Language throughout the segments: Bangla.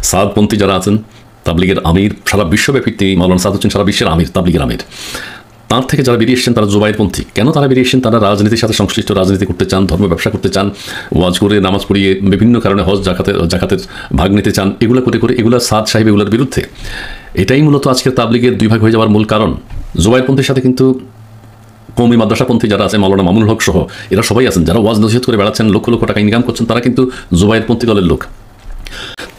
সাদপন্থী যারা আছেন, তাবলিগের আমির, সারা বিশ্বব্যাপী তিনি মাওলানা সাদ হচ্ছেন সারা বিশ্বের আমির, তাবলিগের আমির। তার থেকে যারা বেরিয়ে এসছেন তারা জুবায়েরপন্থী। কেন তারা বেরিয়ে এসছেন? তারা রাজনীতির সাথে সংশ্লিষ্ট, রাজনীতি করতে চান, ধর্ম ব্যবসা করতে চান, ওয়াজ করে নামাজ পড়িয়ে বিভিন্ন কারণে হজ জাকাতের ভাগ নিতে চান। এগুলো করে এগুলো সাদ সাহেব এগুলোর বিরুদ্ধে। এটাই মূলত আজকের তাবলিগের দুই ভাগ হয়ে যাওয়ার মূল কারণ। জুবায়েরপন্থীর সাথে কিন্তু কওমি মাদ্রাসাপন্থী যারা আছে, মাওলানা মামুনুল হক সহ এরা সবাই আছেন, যারা ওয়াজ নসিহত করে বেড়াচ্ছেন, লক্ষ লক্ষ টাকা ইনকাম করছেন, তারা কিন্তু জুবায়েরপন্থী দলের লোক।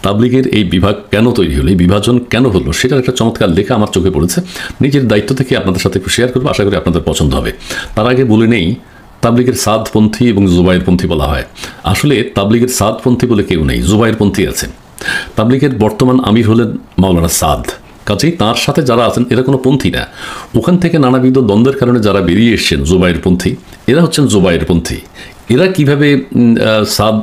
তাবলিগের এই বিভাগ কেন তৈরি হলো, এই বিভাজন কেন হলো, সেটার একটা চমৎকার লেখা আমার চোখে পড়েছে। নিজের দায়িত্ব থেকে আপনাদের সাথে একটু শেয়ার করবো, আশা করি আপনাদের পছন্দ হবে। তার আগে বলে নেই, তাবলিগের সাদপন্থী এবং জুবায়েরপন্থী বলা হয়। আসলে তাবলিগের সাদপন্থী বলে কেউ নেই, জুবায়েরপন্থী আছে। তাবলিগের বর্তমান আমির হলেন মাওলানা সাদ, কাজেই তার সাথে যারা আছেন এরা কোনো পন্থী না। ওখান থেকে নানাবিধ দ্বন্দ্বের কারণে যারা বেরিয়ে এসছেন জুবায়েরপন্থী, এরা হচ্ছেন জুবায়েরপন্থী। এরা কিভাবে সাদ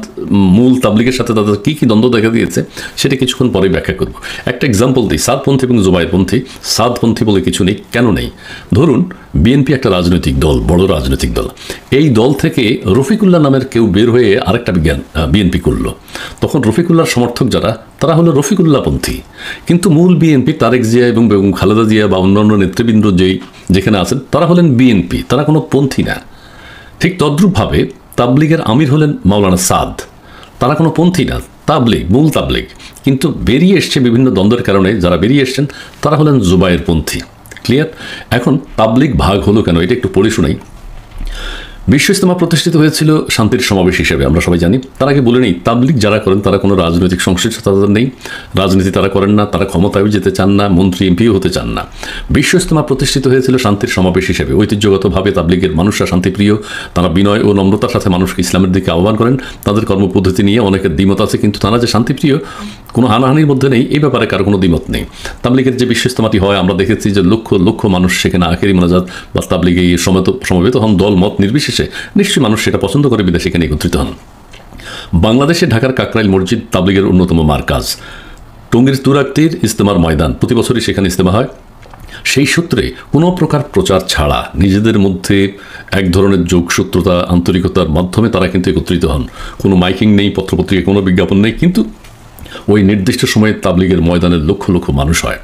মূল তাবলিগের সাথে তাদের কী কী দ্বন্দ্ব দেখা দিয়েছে সেটা কিছুক্ষণ পরে ব্যাখ্যা করব। একটা এক্সাম্পল দিই, সাদপন্থী এবং জুবায়েরপন্থী। সাদপন্থী বলে কিছু নেই, কেন নেই? ধরুন বিএনপি একটা রাজনৈতিক দল, বড় রাজনৈতিক দল। এই দল থেকে রফিকুল্লাহ নামের কেউ বের হয়ে আরেকটা বিএনপি করলো। তখন রফিকুল্লাহর সমর্থক যারা, তারা হলো রফিকুল্লাহপন্থী। কিন্তু মূল বিএনপি তারেক জিয়া এবং বেগম খালেদা জিয়া বা অন্যান্য নেতৃবৃন্দ যেখানে আছেন তারা হলেন বিএনপি, তারা কোনো পন্থী না। ঠিক তদ্রূপভাবে তাবলিগের আমির হলেন মাওলানা সাদ, তারা কোনো পন্থী না, তাবলিগ, মূল তাবলিগ। কিন্তু বেরিয়ে এসছে বিভিন্ন দ্বন্দ্বের কারণে যারা বেরিয়ে এসছেন তারা হলেন জুবায়েরপন্থী। ক্লিয়ার? এখন তাবলিগ ভাগ হলো কেন, এটা একটু পড়ে শোনাই। বিশ্ব ইজতেমা প্রতিষ্ঠিত হয়েছিল শান্তির সমাবেশ হিসেবে, আমরা সবাই জানি। তার আগে বলে নেই, তাবলিগ যারা করেন তারা কোনো রাজনৈতিক সংশ্লিষ্টতা তাদের নেই, রাজনীতি তারা করেন না, তারা ক্ষমতায় যেতে চান না, মন্ত্রী এমপিও হতে চান না। বিশ্ব ইজতেমা প্রতিষ্ঠিত হয়েছিল শান্তির সমাবেশ হিসেবে। ঐতিহ্যগতভাবে তাবলিগের মানুষরা শান্তিপ্রিয়, তারা বিনয় ও নম্রতার সাথে মানুষকে ইসলামের দিকে আহ্বান করেন। তাদের কর্মপদ্ধতি নিয়ে অনেকের দ্বিমত আছে, কিন্তু তারা যে শান্তিপ্রিয়, কোনো হানাহানির মধ্যে নেই, এই ব্যাপারে কারো কোনো দ্বিমত নেই। তাবলিগের যে বিশ্ব ইজতেমাটি হয়, আমরা দেখেছি যে লক্ষ লক্ষ মানুষ সেখানে আখেরি মোনাজাত বা তাবলিগে সমবেত হন, দল মত নির্বিশেষে। নিশ্চয়ই মানুষ সেটা পছন্দ করে, বিদেশে সেখানে একত্রিত হন। বাংলাদেশে ঢাকার কাকরাইল মসজিদ তাবলিগের অন্যতম মারকাজ। টঙ্গীর তুরাগতীর ইজতেমার ময়দান, প্রতি বছরই সেখানে ইজতেমা হয়। সেই সূত্রে কোনো প্রকার প্রচার ছাড়া নিজেদের মধ্যে এক ধরনের যোগসূত্রতা, আন্তরিকতার মাধ্যমে তারা কিন্তু একত্রিত হন। কোনো মাইকিং নেই, পত্রপত্রিকায় কোনো বিজ্ঞাপন নেই, কিন্তু ওই নির্দিষ্ট সময়ে তাবলিগের ময়দানের লক্ষ লক্ষ মানুষ হয়।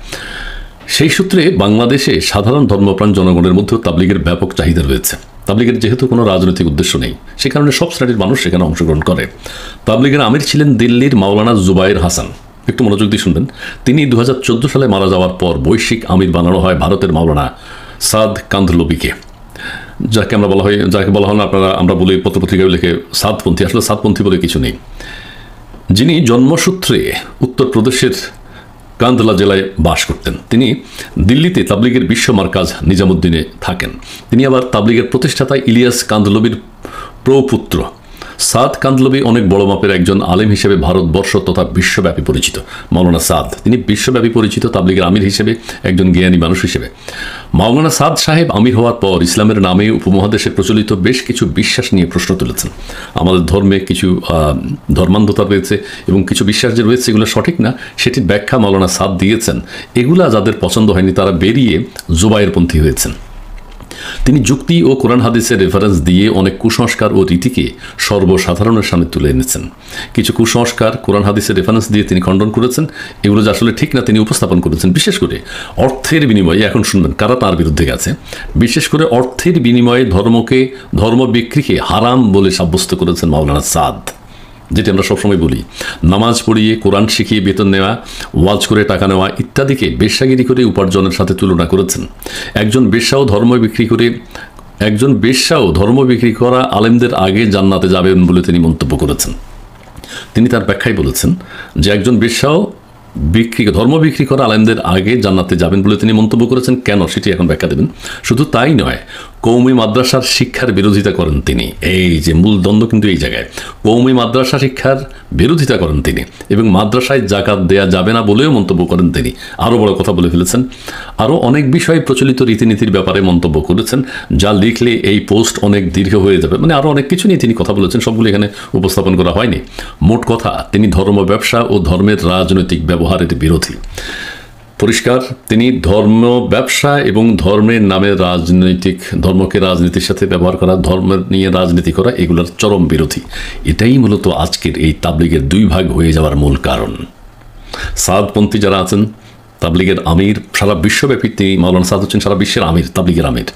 সেই সূত্রে বাংলাদেশে সাধারণ ধর্মপ্রাণ জনগণের মধ্যেও তাবলিগের ব্যাপক চাহিদা রয়েছে। তাবলিগের যেহেতু কোনো রাজনৈতিক উদ্দেশ্য নেই, সে কারণে সব শ্রেণীর মানুষ সেখানে অংশগ্রহণ করে। তাবলিগের আমির ছিলেন দিল্লির মাওলানা জুবায়ের হাসান। একটু মনোযোগ দিয়ে শুনবেন। তিনি 2014 সালে মারা যাওয়ার পর বৈশ্বিক আমির বানানো হয় ভারতের মাওলানা সাদ কান্ধলবিকে, যাকে বলা হয় না, আমরা বলি পত্রপত্রিকায় লিখে সাদপন্থী। আসলে সাদপন্থী বলে কিছু নেই। যিনি জন্মসূত্রে উত্তরপ্রদেশের কান্ধলা জেলায় বাস করতেন। তিনি দিল্লিতে তাবলিগের বিশ্ব মারকাজ নিজামুদ্দিনে থাকেন। তিনি আবার তাবলিগের প্রতিষ্ঠাতা ইলিয়াস কান্ধলবির প্রপুত্র। সাদ কান্ধলবি অনেক বড় মাপের একজন আলেম হিসেবে ভারতবর্ষ তথা বিশ্বব্যাপী পরিচিত। মাওলানা সাদ তিনি বিশ্বব্যাপী পরিচিত তাবলিগের আমির হিসেবে, একজন জ্ঞানী মানুষ হিসেবে। মাওলানা সাদ সাহেব আমির হওয়ার পর ইসলামের নামে উপমহাদেশে প্রচলিত বেশ কিছু বিশ্বাস নিয়ে প্রশ্ন তুলেছেন। আমাদের ধর্মে কিছু ধর্মান্ধতা রয়েছে এবং কিছু বিশ্বাস যে রয়েছে এগুলো সঠিক না, সেটির ব্যাখ্যা মাওলানা সাদ দিয়েছেন। এগুলা যাদের পছন্দ হয়নি তারা বেরিয়ে জুবায়েরপন্থী হয়েছেন। তিনি যুক্তি ও কোরআন হাদিসের রেফারেন্স দিয়ে অনেক কুসংস্কার ও রীতিকে সর্বসাধারণের সামনে তুলে এনেছেন। কিছু কুসংস্কার কোরআন হাদিসের রেফারেন্স দিয়ে তিনি খণ্ডন করেছেন। এগুলো যে আসলে ঠিক না তিনি উপস্থাপন করেছেন। বিশেষ করে অর্থের বিনিময়ে, এখন শুনবেন কারা তার বিরুদ্ধে গেছে, বিশেষ করে অর্থের বিনিময়ে ধর্ম বিক্রিকে হারাম বলে সাব্যস্ত করেছেন মাওলানা সাদ। যেটি আমরা সবসময় বলি, নামাজ পড়িয়ে, কোরআন শিখিয়ে বেতন নেওয়া, ওয়াজ করে টাকা নেওয়া ইত্যাদিকে বেশ্যাগিরি করে উপার্জনের সাথে তুলনা করেছেন। একজন বেশ্যাও ধর্ম বিক্রি করা আলেমদের আগে জান্নাতে যাবেন বলে তিনি মন্তব্য করেছেন। তিনি তার ব্যাখ্যায় বলেছেন যে একজন বেশ্যাও ধর্ম বিক্রি করা আলেমদের আগে জান্নাতে যাবেন বলে তিনি মন্তব্য করেছেন। কেন, সেটি এখন ব্যাখ্যা দেবেন। শুধু তাই নয়, কওমি মাদ্রাসার শিক্ষার বিরোধিতা করেন তিনি। এই যে মূল দ্বন্দ্ব কিন্তু এই জায়গায়, কওমি মাদ্রাসা শিক্ষার বিরোধিতা করেন তিনি এবং মাদ্রাসায় জাকাত দেয়া যাবে না বলেও মন্তব্য করেন তিনি। আরও বড় কথা বলে ফেলেছেন। আরও অনেক বিষয়ে প্রচলিত রীতিনীতির ব্যাপারে মন্তব্য করেছেন, যা লিখলে এই পোস্ট অনেক দীর্ঘ হয়ে যাবে। মানে আরও অনেক কিছু নিয়ে তিনি কথা বলেছেন, সবগুলো এখানে উপস্থাপন করা হয়নি। মোট কথা, তিনি ধর্ম ব্যবসা ও ধর্মের রাজনৈতিক ব্যবহারের বিরোধী। পরিষ্কার, তিনি ধর্ম ব্যবসা এবং ধর্মের নামে ধর্মকে রাজনীতির সাথে ব্যবহার করা, ধর্মের নিয়ে রাজনীতি করা, এগুলোর চরম বিরোধী। এটাই মূলত আজকের এই তাবলিগের দুই ভাগ হয়ে যাওয়ার মূল কারণ। সাদপন্থী যারা আছেন, তাবলিগের আমির, সারা বিশ্বব্যাপী তিনি মাওলানা সাদ হচ্ছেন সারা বিশ্বের আমির, তাবলিগের আমির।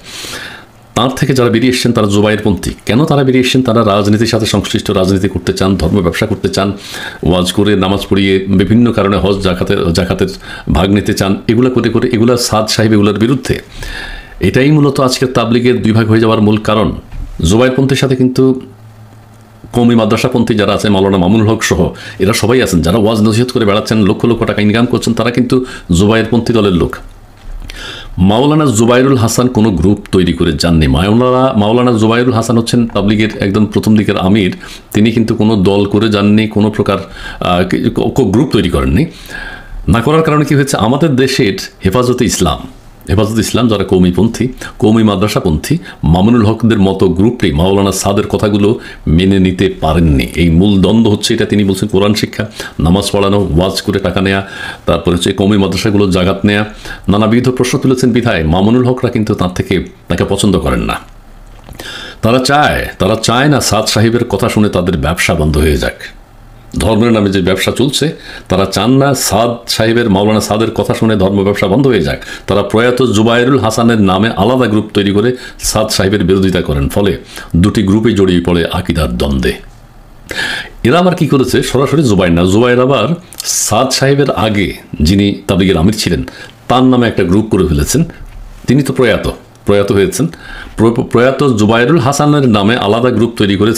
তার থেকে যারা বেরিয়ে এসছেন তারা জুবায়েরপন্থী। কেন তারা বেরিয়ে এসছেন? তারা রাজনীতির সাথে সংশ্লিষ্ট, রাজনীতি করতে চান, ধর্ম ব্যবসা করতে চান, ওয়াজ করে নামাজ পড়িয়ে বিভিন্ন কারণে হজ জাকাতের ভাগ নিতে চান, এগুলো করে করে এগুলা সাদ সাহেব এগুলোর বিরুদ্ধে। এটাই মূলত আজকের তাবলিগের দুই ভাগ হয়ে যাওয়ার মূল কারণ। জুবায়েরপন্থীর সাথে কিন্তু কওমি মাদ্রাসাপন্থী যারা আছে, মাওলানা মামুনুল হক সহ এরা সবাই আছেন, যারা ওয়াজ নসিহত করে বেড়াচ্ছেন, লক্ষ লক্ষ টাকা ইনকাম করছেন, তারা কিন্তু জুবায়েরপন্থী দলের লোক। মাওলানা জুবাইরুল হাসান কোনো গ্রুপ তৈরি করে যাননি। মাওলানা জুবাইরুল হাসান হচ্ছেন তাবলিগের একদম প্রথম দিকের আমির। তিনি কিন্তু কোনো দল করে যাননি, কোনো প্রকার গ্রুপ তৈরি করেননি। না করার কারণে কি হয়েছে, আমাদের দেশের হেফাজতে ইসলাম যারা কৌমিপন্থী, কৌমি মাদ্রাসাপন্থী, মামুনুল হকদের মতো গ্রুপটি মাওলানা সাদের কথাগুলো মেনে নিতে পারেননি। এই মূল দ্বন্দ্ব হচ্ছে এটা। তিনি বলছেন কোরআন শিক্ষা, নামাজ পড়ানো, ওয়াজ করে টাকা নেয়া, তারপরে হচ্ছে কৌমি মাদ্রাসাগুলো জাগাত নেয়া, নানাবিধ প্রশ্ন তুলেছেন বিধায় মামুনুল হকরা কিন্তু তাকে পছন্দ করেন না। তারা চায় না সাদ সাহেবের কথা শুনে তাদের ব্যবসা বন্ধ হয়ে যাক। ধর্মের নামে যে ব্যবসা চলছে, তারা চান না সাদ সাহেবের, মাওলানা সাদের কথা শুনে ধর্ম ব্যবসা বন্ধ হয়ে যাক। তারা প্রয়াত জুবাইরুল হাসানের নামে আলাদা গ্রুপ তৈরি করে সাদ সাহেবের বিরোধিতা করেন। ফলে দুটি গ্রুপে জড়িয়ে পড়ে আকিদার দ্বন্দ্বে। এরা আবার কি করেছে, সরাসরি জুবাইর আবার সাদ সাহেবের আগে যিনি তাবলিগের আমির ছিলেন তার নামে একটা গ্রুপ করে ফেলেছেন। তিনি তো প্রয়াত হয়েছেন। প্রয়াত জুবাইরুল হাসানের নামে আলাদা গ্রুপ তৈরি করে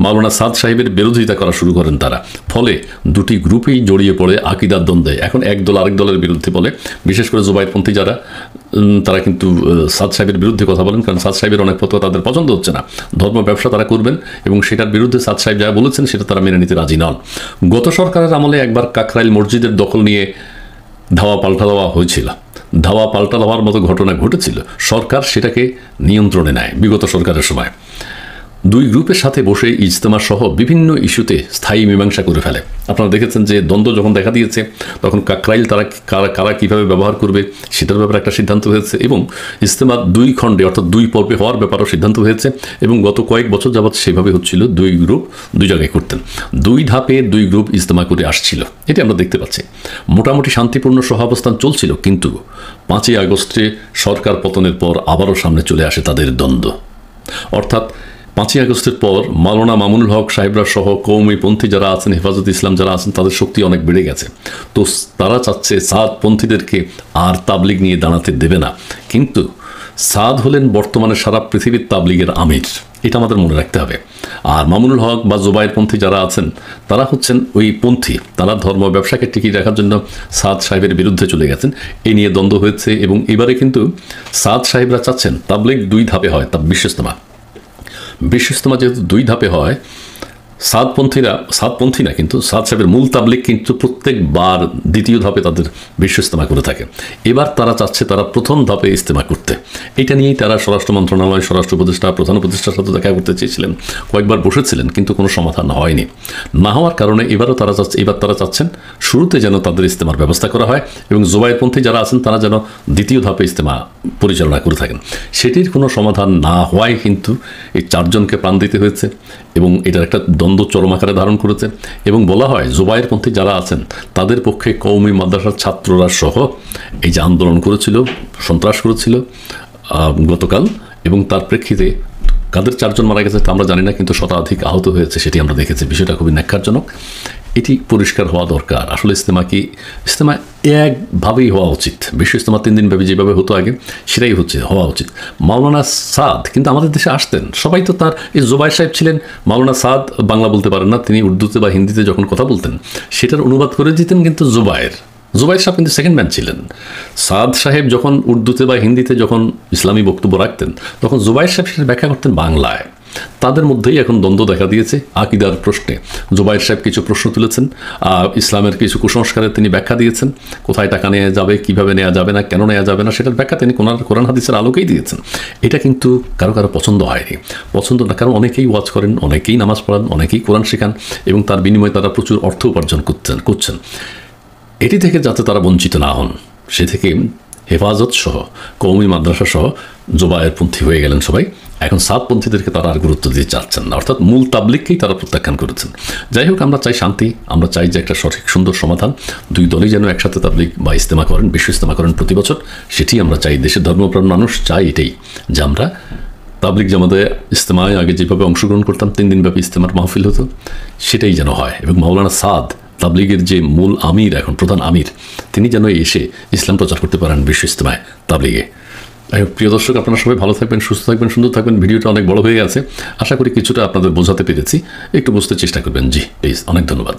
মাওলানা সাদ সাহেবের বিরোধিতা করা শুরু করেন তারা। ফলে দুটি গ্রুপেই জড়িয়ে পড়ে আকিদার দ্বন্দ্বে। এখন এক দল আরেক দলের বিরুদ্ধে বলে, বিশেষ করে জুবাইরপন্থী যারা, তারা কিন্তু সাদ সাহেবের বিরুদ্ধে কথা বলেন, কারণ সাদ সাহেবের অনেক ফতোয়া তাদের পছন্দ হচ্ছে না। ধর্ম ব্যবসা তারা করবেন এবং সেটার বিরুদ্ধে সাদ সাহেব যা বলেছেন সেটা তারা মেনে নিতে রাজি নন। গত সরকারের আমলে একবার কাকরাইল মসজিদের দখল নিয়ে ধাওয়া পাল্টা দেওয়ার মতো ঘটনা ঘটেছিল। সরকার সেটাকে নিয়ন্ত্রণে নেয় বিগত সরকারের সময়। দুই গ্রুপের সাথে বসে ইজতেমা সহ বিভিন্ন ইস্যুতে স্থায়ী মীমাংসা করে ফেলে। আপনারা দেখেছেন যে দ্বন্দ্ব যখন দেখা দিয়েছে, তখন কাকরাইল কারা কীভাবে ব্যবহার করবে সেটার ব্যাপারে একটা সিদ্ধান্ত হয়েছে এবং ইজতেমা দুই খণ্ডে অর্থাৎ দুই পর্বে হওয়ার ব্যাপারেও সিদ্ধান্ত হয়েছে এবং গত কয়েক বছর যাবৎ সেভাবে হচ্ছিল। দুই গ্রুপ দুই জায়গায় করতেন, দুই ধাপে দুই গ্রুপ ইজতেমা করে আসছিল। এটি আমরা দেখতে পাচ্ছি। মোটামুটি শান্তিপূর্ণ সহাবস্থান চলছিল, কিন্তু 5ই আগস্টে সরকার পতনের পর আবারও সামনে চলে আসে তাদের দ্বন্দ্ব। অর্থাৎ 5ই আগস্টের পর মাওলানা মামুনুল হক সাহেবরা সহ কৌমিপন্থী যারা আছেন, হেফাজত ইসলাম যারা আছেন, তাদের শক্তি অনেক বেড়ে গেছে। তো তারা চাচ্ছে সাদপন্থীদেরকে আর তাবলিগ নিয়ে দাঁড়াতে দেবে না। কিন্তু সাদ হলেন বর্তমানে সারা পৃথিবীর তাবলিগের আমির, এটা আমাদের মনে রাখতে হবে। আর মামুনুল হক বা জুবাইরপন্থী যারা আছেন তারা হচ্ছেন ওই পন্থী। তারা ধর্ম ব্যবসাকে টিকিয়ে রাখার জন্য সাদ সাহেবের বিরুদ্ধে চলে গেছেন। এই নিয়ে দ্বন্দ্ব হয়েছে এবং এবারে কিন্তু সাদ সাহেবরা চাচ্ছেন তাবলিগ দুই ধাপে হয়। বিশ্ব ইজতেমা যেহেতু দুই ধাপে হয়, সাদপন্থী না, কিন্তু সাদ সাহেবের মূল তাবলিগ কিন্তু প্রত্যেকবার দ্বিতীয় ধাপে তাদের বিশ্ব ইজতেমা করে থাকে। এবার তারা চাচ্ছে তারা প্রথম ধাপে ইজতেমা করতে। এটা নিয়েই তারা স্বরাষ্ট্র মন্ত্রণালয়, স্বরাষ্ট্র উপদেষ্টা, প্রধান উপদেষ্টার সাথে দেখা করতে চেয়েছিলেন, কয়েকবার বসেছিলেন, কিন্তু কোনো সমাধান হয়নি। না হওয়ার কারণে এবার তারা চাচ্ছেন শুরুতে যেন তাদের ইজতেমার ব্যবস্থা করা হয় এবং জুবাইরপন্থী যারা আছেন তারা যেন দ্বিতীয় ধাপে ইজতেমা পরিচালনা করে থাকেন। সেটির কোনো সমাধান না হওয়ায় কিন্তু এই 4 জনকে প্রাণ দিতে হয়েছে এবং এটার একটা দ্বন্দ্ব চরম আকারে ধারণ করেছে। এবং বলা হয় জুবাইরপন্থী যারা আছেন তাদের পক্ষে কওমি মাদ্রাসার ছাত্ররা সহ এই যে আন্দোলন করেছিল, সন্ত্রাস করেছিল গতকাল, এবং তার প্রেক্ষিতে কাদের 4 জন মারা গেছে তা আমরা জানি না, কিন্তু শতাধিক আহত হয়েছে সেটি আমরা দেখেছি। বিষয়টা খুবই ন্যাক্কারজনক। এটি পরিষ্কার হওয়া দরকার। আসলে ইজতেমা একভাবেই হওয়া উচিত। বিশ্ব ইজতেমা 3 দিন ব্যাপী যেভাবে হতো আগে সেটাই হওয়া উচিত। মাওলানা সাদ কিন্তু আমাদের দেশে আসতেন, সবাই তো তার এই জুবাইর সাহেব ছিলেন। মাওলানা সাদ বাংলা বলতে পারেন না, তিনি উর্দুতে বা হিন্দিতে যখন কথা বলতেন সেটার অনুবাদ করে দিতেন কিন্তু জুবাইর সাহেব কিন্তু সেকেন্ড ম্যান ছিলেন। সাদ সাহেব যখন উর্দুতে বা হিন্দিতে যখন ইসলামী বক্তব্য রাখতেন তখন জুবাইর সাহেব সেটা ব্যাখ্যা করতেন বাংলায়। তাদের মধ্যেই এখন দ্বন্দ্ব দেখা দিয়েছে আকিদার প্রশ্নে। জুবাইর সাহেব কিছু প্রশ্ন তুলেছেন, ইসলামের কিছু কুসংস্কারের তিনি ব্যাখ্যা দিয়েছেন, কোথায় টাকা নেওয়া যাবে, কিভাবে নেওয়া যাবে না, কেন নেওয়া যাবে না, সেটার ব্যাখ্যা তিনি কোরআন হাদিসের আলোকেই দিয়েছেন। এটা কিন্তু কারো পছন্দ হয়নি, পছন্দ না, কারণ অনেকেই ওয়াজ করেন, অনেকেই নামাজ পড়ান, অনেকেই কোরআন শেখান এবং তার বিনিময়ে তারা প্রচুর অর্থ উপার্জন করছেন। এটি থেকে যাতে তারা বঞ্চিত না হন সে থেকে হেফাজত সহ কওমি মাদ্রাসা সহ জুবায়েরপন্থী হয়ে গেলেন সবাই। এখন সাতপন্থীদেরকে তারা আর গুরুত্ব দিয়ে চাচ্ছেন না, অর্থাৎ মূল তাবলিগকেই তারা প্রত্যাখ্যান করেছেন। যাই হোক, আমরা চাই শান্তি, আমরা চাই যে একটা সঠিক সুন্দর সমাধান, দুই দলই যেন একসাথে তাবলিগ বা ইস্তেমা করেন, বিশ্ব ইস্তেমা করেন প্রতি বছর, সেটি আমরা চাই। দেশের ধর্মপ্রাণ মানুষ চাই এটাই, যে আমরা তাবলিগ জামাতে ইস্তেমায় আগে যেভাবে অংশগ্রহণ করতাম, 3 দিনব্যাপী ইস্তেমার মাহফিল হতো, সেটাই যেন হয়। এবং মাওলানা সাদ, তাবলিগের যে মূল আমির, এখন প্রধান আমির, তিনি যেন এসে ইসলাম প্রচার করতে পারেন বিশ্ব ইস্তেমায় তাবলিগে। প্রিয় দর্শক, আপনারা সবাই ভালো থাকবেন, সুস্থ থাকবেন, সুন্দর থাকবেন। ভিডিওটা অনেক বড় হয়ে গেছে, আশা করি কিছুটা আপনাদের বোঝাতে পেরেছি, একটু বুঝতে চেষ্টা করবেন। জি প্লিজ, অনেক ধন্যবাদ।